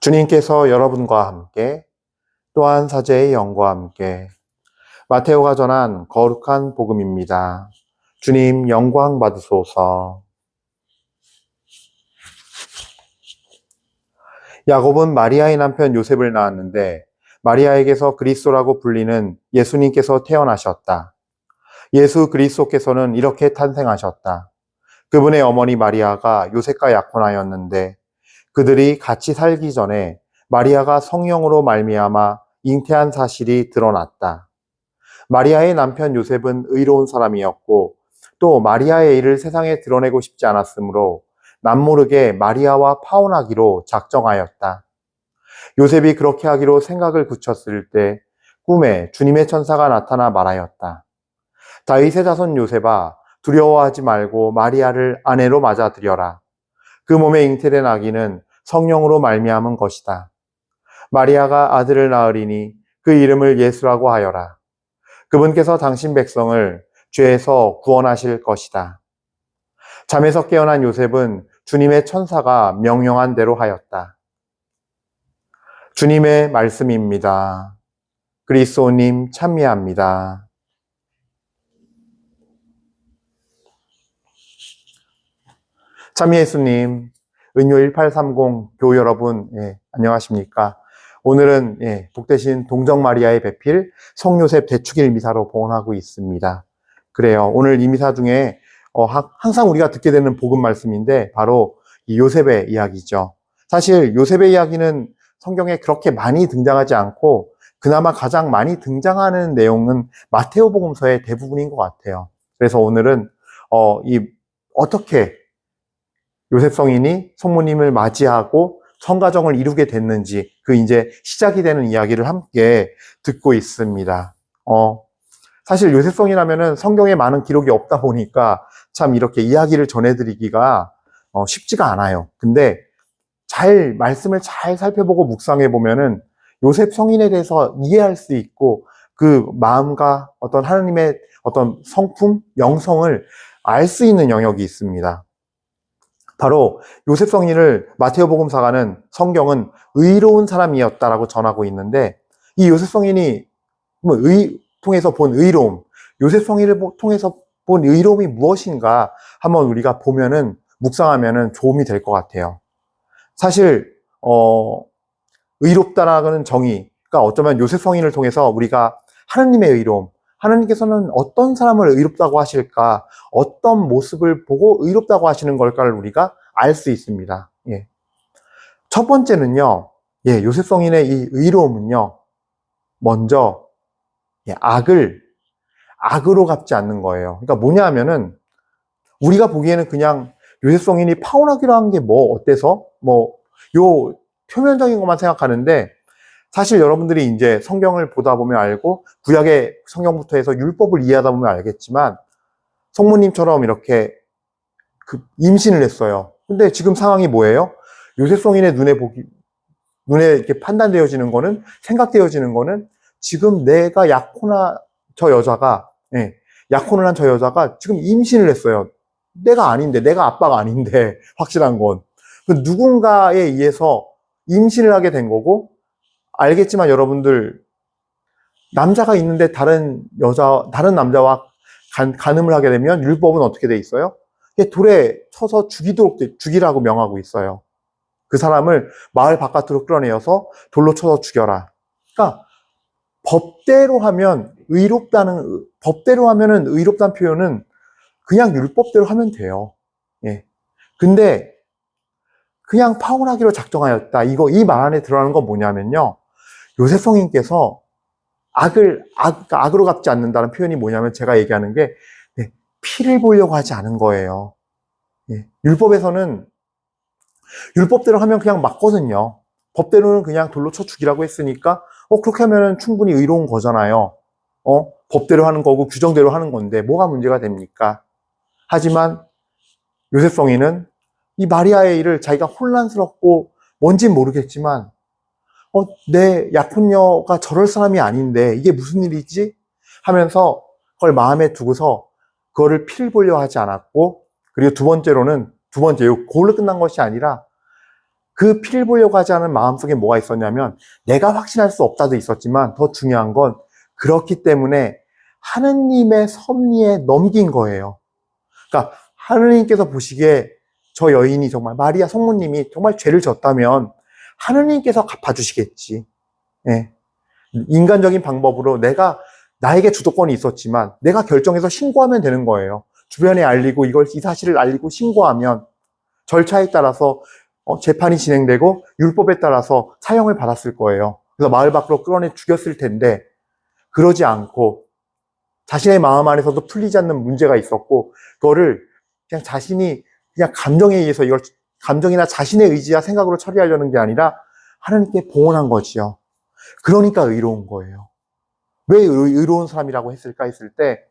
주님께서 여러분과 함께 또한 사제의 영과 함께 마테오가 전한 거룩한 복음입니다. 주님 영광 받으소서. 야곱은 마리아의 남편 요셉을 낳았는데 마리아에게서 그리스도라고 불리는 예수님께서 태어나셨다. 예수 그리스도께서는 이렇게 탄생하셨다. 그분의 어머니 마리아가 요셉과 약혼하였는데 그들이 같이 살기 전에 마리아가 성령으로 말미암아 잉태한 사실이 드러났다. 마리아의 남편 요셉은 의로운 사람이었고 또 마리아의 일을 세상에 드러내고 싶지 않았으므로 남모르게 마리아와 파혼하기로 작정하였다. 요셉이 그렇게 하기로 생각을 굳혔을 때 꿈에 주님의 천사가 나타나 말하였다. 다윗의 자손 요셉아, 두려워하지 말고 마리아를 아내로 맞아들여라. 그 몸에 잉태된 아기는 성령으로 말미암은 것이다. 마리아가 아들을 낳으리니 그 이름을 예수라고 하여라. 그분께서 당신 백성을 죄에서 구원하실 것이다. 잠에서 깨어난 요셉은 주님의 천사가 명령한 대로 하였다. 주님의 말씀입니다. 그리스도님 찬미합니다. 참미 예수님, 은요 1830 교우 여러분, 안녕하십니까? 오늘은 복되신 동정 마리아의 배필 성요셉 대축일 미사로 봉헌하고 있습니다. 그래요. 오늘 이 미사 중에 항상 우리가 듣게 되는 복음 말씀인데 바로 이 요셉의 이야기죠. 사실 요셉의 이야기는 성경에 그렇게 많이 등장하지 않고 그나마 가장 많이 등장하는 내용은 마테오 복음서의 대부분인 것 같아요. 그래서 오늘은 어떻게 요셉 성인이 성모님을 맞이하고 성가정을 이루게 됐는지 그 이제 시작이 되는 이야기를 함께 듣고 있습니다. 사실 요셉 성이라면은 성경에 많은 기록이 없다 보니까 참 이렇게 이야기를 전해드리기가 쉽지가 않아요. 근데 말씀을 잘 살펴보고 묵상해 보면은 요셉 성인에 대해서 이해할 수 있고 그 마음과 어떤 하나님의 어떤 성품, 영성을 알 수 있는 영역이 있습니다. 바로 요셉 성인을 마테오 복음사가는 성경은 의로운 사람이었다라고 전하고 있는데 이 요셉 성인이 통해서 본 의로움, 요셉 성인을 통해서 본 의로움이 무엇인가 한번 우리가 보면은 묵상하면은 도움이 될 것 같아요. 사실 의롭다라는 정의가 어쩌면 요셉 성인을 통해서 우리가 하나님의 의로움, 하나님께서는 어떤 사람을 의롭다고 하실까, 어떤 모습을 보고 의롭다고 하시는 걸까를 우리가 알 수 있습니다. 첫 번째는요, 요셉 성인의 이 의로움은요, 먼저 악으로 갚지 않는 거예요. 그러니까 뭐냐 하면은 우리가 보기에는 그냥 요셉 성인이 파혼하기로 한 게 뭐 어때서 요 표면적인 것만 생각하는데 사실 여러분들이 이제 성경을 보다 보면 알고 구약의 성경부터 해서 율법을 이해하다 보면 알겠지만 성모님처럼 이렇게 임신을 했어요. 근데 지금 상황이 뭐예요? 요셉 성인의 눈에 이렇게 판단되어지는 거는, 생각되어지는 거는 지금 내가 약혼을 한 저 여자가 지금 임신을 했어요. 내가 아닌데, 내가 아빠가 아닌데, 확실한 건. 누군가에 의해서 임신을 하게 된 거고, 알겠지만 여러분들, 남자가 있는데 다른 남자와 간음을 하게 되면 율법은 어떻게 돼 있어요? 돌에 쳐서 죽이라고 명하고 있어요. 그 사람을 마을 바깥으로 끌어내어서 돌로 쳐서 죽여라. 그러니까 법대로 하면은 의롭다는 표현은 그냥 율법대로 하면 돼요. 근데 그냥 파혼하기로 작정하였다. 이 말 안에 들어가는 건 뭐냐면요. 요셉 성인께서 악으로 갚지 않는다는 표현이 뭐냐면 제가 얘기하는 게 피를 보려고 하지 않은 거예요. 율법에서는 율법대로 하면 그냥 맞거든요. 법대로는 그냥 돌로 쳐 죽이라고 했으니까 그렇게 하면 충분히 의로운 거잖아요. 법대로 하는 거고 규정대로 하는 건데 뭐가 문제가 됩니까? 하지만 요셉 성인은 이 마리아의 일을 자기가 혼란스럽고 뭔진 모르겠지만 내 약혼녀가 저럴 사람이 아닌데 이게 무슨 일이지? 하면서 그걸 마음에 두고서 그거를 피를 보려 하지 않았고 그리고 두 번째로 그걸로 끝난 것이 아니라 그 피를 보려고 하지 않은 마음속에 뭐가 있었냐면 내가 확신할 수 없다도 있었지만 더 중요한 건 그렇기 때문에 하느님의 섭리에 넘긴 거예요. 그러니까 하느님께서 보시기에 저 여인이 정말 마리아 성모님이 정말 죄를 졌다면 하느님께서 갚아주시겠지. 예. 인간적인 방법으로 나에게 주도권이 있었지만 내가 결정해서 신고하면 되는 거예요. 주변에 알리고 이 사실을 알리고 신고하면 절차에 따라서 재판이 진행되고 율법에 따라서 사형을 받았을 거예요. 그래서 마을 밖으로 끌어내 죽였을 텐데 그러지 않고 자신의 마음 안에서도 풀리지 않는 문제가 있었고 그거를 그냥 자신이 그냥 감정에 의해서 이걸 감정이나 자신의 의지와 생각으로 처리하려는 게 아니라 하나님께 봉헌한 거지요. 그러니까 의로운 거예요. 왜 의로운 사람이라고 했을까 했을 때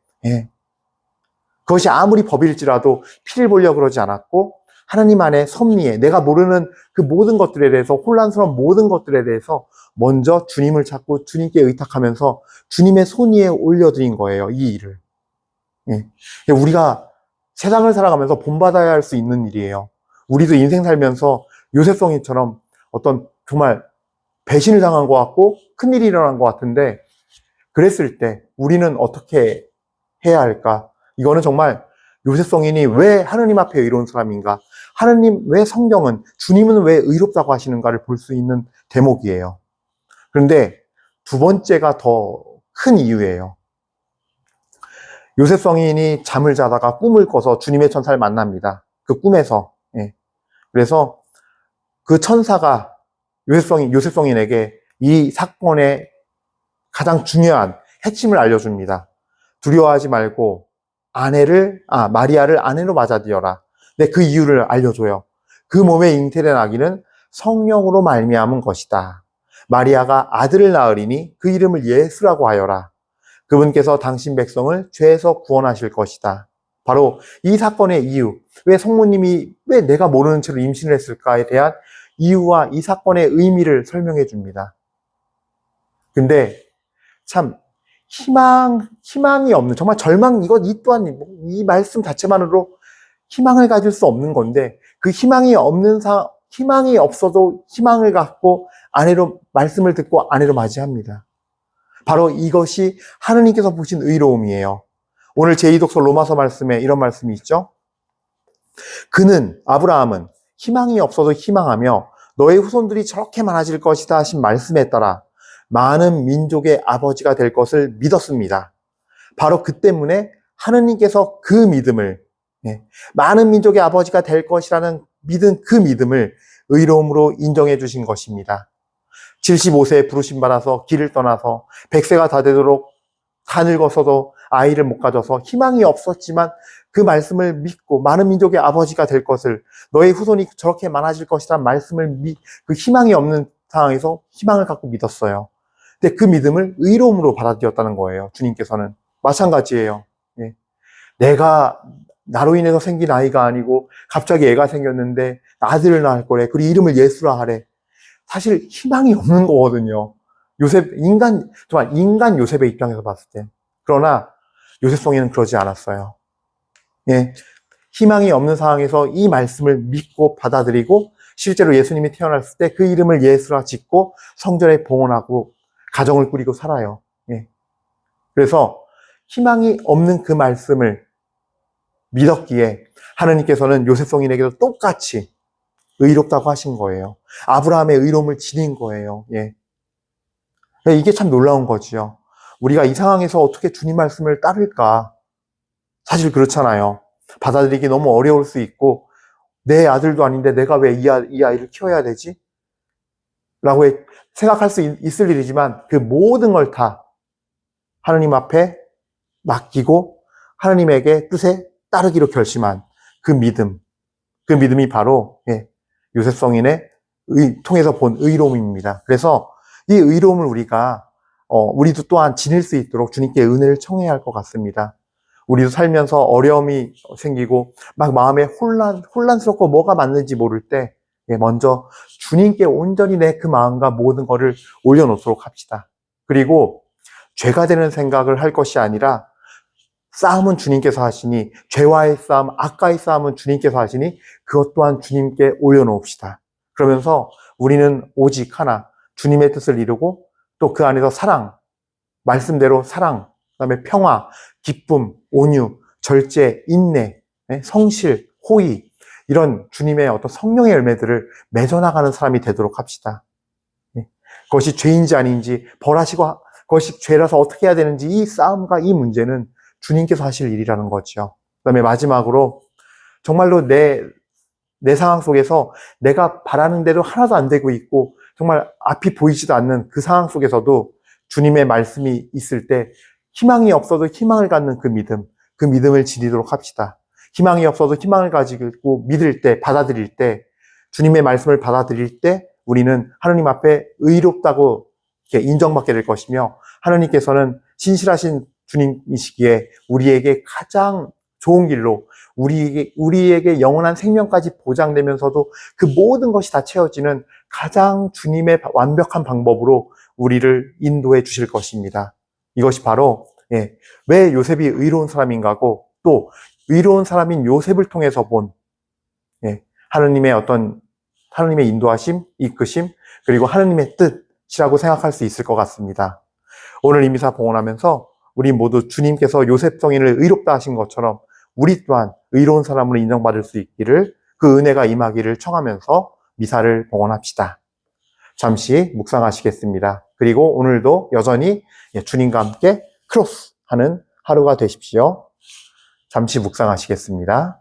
그것이 아무리 법일지라도 피를 보려고 그러지 않았고 하나님 안의 섭리에 내가 모르는 그 모든 것들에 대해서 혼란스러운 모든 것들에 대해서 먼저 주님을 찾고 주님께 의탁하면서 주님의 손 위에 올려드린 거예요. 이 일을. 우리가 세상을 살아가면서 본받아야 할 수 있는 일이에요. 우리도 인생 살면서 요셉성이처럼 어떤 정말 배신을 당한 것 같고 큰일이 일어난 것 같은데 그랬을 때 우리는 어떻게 해야 할까? 이거는 정말 요셉성인이 왜 하느님 앞에 의로운 사람인가? 하느님 왜 성경은 주님은 왜 의롭다고 하시는가를 볼 수 있는 대목이에요. 그런데 두 번째가 더 큰 이유예요. 요셉성인이 잠을 자다가 꿈을 꿔서 주님의 천사를 만납니다. 그 꿈에서. 그래서 그 천사가 요셉성인에게 이 사건의 가장 중요한 핵심을 알려줍니다. 두려워하지 말고 마리아를 아내로 맞아들여라. 근데 그 이유를 알려줘요. 그 몸에 잉태된 아기는 성령으로 말미암은 것이다. 마리아가 아들을 낳으리니 그 이름을 예수라고 하여라. 그분께서 당신 백성을 죄에서 구원하실 것이다. 바로 이 사건의 이유, 왜 성모님이 왜 내가 모르는 채로 임신을 했을까에 대한 이유와 이 사건의 의미를 설명해 줍니다. 근데 참 희망이 없는, 정말 이 또한 이 말씀 자체만으로 희망을 가질 수 없는 건데 그 희망이 없어도 희망을 갖고 말씀을 듣고 아내로 맞이합니다. 바로 이것이 하느님께서 보신 의로움이에요. 오늘 제2독서 로마서 말씀에 이런 말씀이 있죠. 아브라함은 희망이 없어도 희망하며 너의 후손들이 저렇게 많아질 것이다 하신 말씀에 따라 많은 민족의 아버지가 될 것을 믿었습니다. 바로 그 때문에 하느님께서 그 믿음을 많은 민족의 아버지가 될 것이라는 그 믿음을 의로움으로 인정해 주신 것입니다. 75세에 부르심 받아서 길을 떠나서 100세가 다 되도록 다 늙어서도 아이를 못 가져서 희망이 없었지만 그 말씀을 믿고 많은 민족의 아버지가 될 것을 너의 후손이 저렇게 많아질 것이라는 말씀을 그 희망이 없는 상황에서 희망을 갖고 믿었어요. 근데 그 믿음을 의로움으로 받아들였다는 거예요. 주님께서는 마찬가지예요. 나로 인해서 생긴 아이가 아니고 갑자기 애가 생겼는데 아들을 낳을 거래. 그리고 이름을 예수라 하래. 사실 희망이 없는 거거든요. 정말 인간 요셉의 입장에서 봤을 때. 그러나 요셉성에는 그러지 않았어요. 희망이 없는 상황에서 이 말씀을 믿고 받아들이고 실제로 예수님이 태어났을 때 그 이름을 예수라 짓고 성전에 봉헌하고 가정을 꾸리고 살아요. 그래서 희망이 없는 그 말씀을 믿었기에 하느님께서는 요셉성인에게도 똑같이 의롭다고 하신 거예요. 아브라함의 의로움을 지닌 거예요. 이게 참 놀라운 거지요. 우리가 이 상황에서 어떻게 주님 말씀을 따를까? 사실 그렇잖아요. 받아들이기 너무 어려울 수 있고 내 아들도 아닌데 내가 왜 이 아이를 키워야 되지? 라고 생각할 수 있을 일이지만 그 모든 걸 다 하느님 앞에 맡기고 하느님에게 뜻에 따르기로 결심한 그 믿음이 바로 요셉성인의 통해서 본 의로움입니다. 그래서 이 의로움을 우리도 또한 지닐 수 있도록 주님께 은혜를 청해야 할 것 같습니다. 우리도 살면서 어려움이 생기고 막 마음에 혼란스럽고 뭐가 맞는지 모를 때 먼저 주님께 온전히 내 그 마음과 모든 것을 올려놓도록 합시다. 그리고 죄가 되는 생각을 할 것이 아니라 싸움은 주님께서 하시니 죄와의 싸움, 악과의 싸움은 주님께서 하시니 그것 또한 주님께 올려놓읍시다. 그러면서 우리는 오직 하나, 주님의 뜻을 이루고 또 그 안에서 사랑, 말씀대로 사랑, 그다음에 평화, 기쁨, 온유, 절제, 인내, 성실, 호의, 이런 주님의 어떤 성령의 열매들을 맺어나가는 사람이 되도록 합시다. 그것이 죄인지 아닌지 벌하시고 그것이 죄라서 어떻게 해야 되는지 이 싸움과 이 문제는 주님께서 하실 일이라는 거죠. 그다음에 마지막으로 정말로 내 상황 속에서 내가 바라는 대로 하나도 안 되고 있고 정말 앞이 보이지도 않는 그 상황 속에서도 주님의 말씀이 있을 때 희망이 없어도 희망을 갖는 그 믿음을 지니도록 합시다. 희망이 없어도 희망을 가지고 믿을 때, 받아들일 때, 주님의 말씀을 받아들일 때 우리는 하나님 앞에 의롭다고 이렇게 인정받게 될 것이며 하나님께서는 신실하신 주님이시기에 우리에게 가장 좋은 길로 우리에게 영원한 생명까지 보장되면서도 그 모든 것이 다 채워지는 가장 주님의 완벽한 방법으로 우리를 인도해 주실 것입니다. 이것이 바로 왜 요셉이 의로운 사람인가고 또 의로운 사람인 요셉을 통해서 본 하나님의 하나님의 인도하심, 이끄심, 그리고 하나님의 뜻이라고 생각할 수 있을 것 같습니다. 오늘 이 미사 봉헌하면서 우리 모두 주님께서 요셉 성인을 의롭다 하신 것처럼 우리 또한 의로운 사람으로 인정받을 수 있기를 그 은혜가 임하기를 청하면서 미사를 봉헌합시다. 잠시 묵상하시겠습니다. 그리고 오늘도 여전히 주님과 함께 크로스하는 하루가 되십시오. 잠시 묵상하시겠습니다.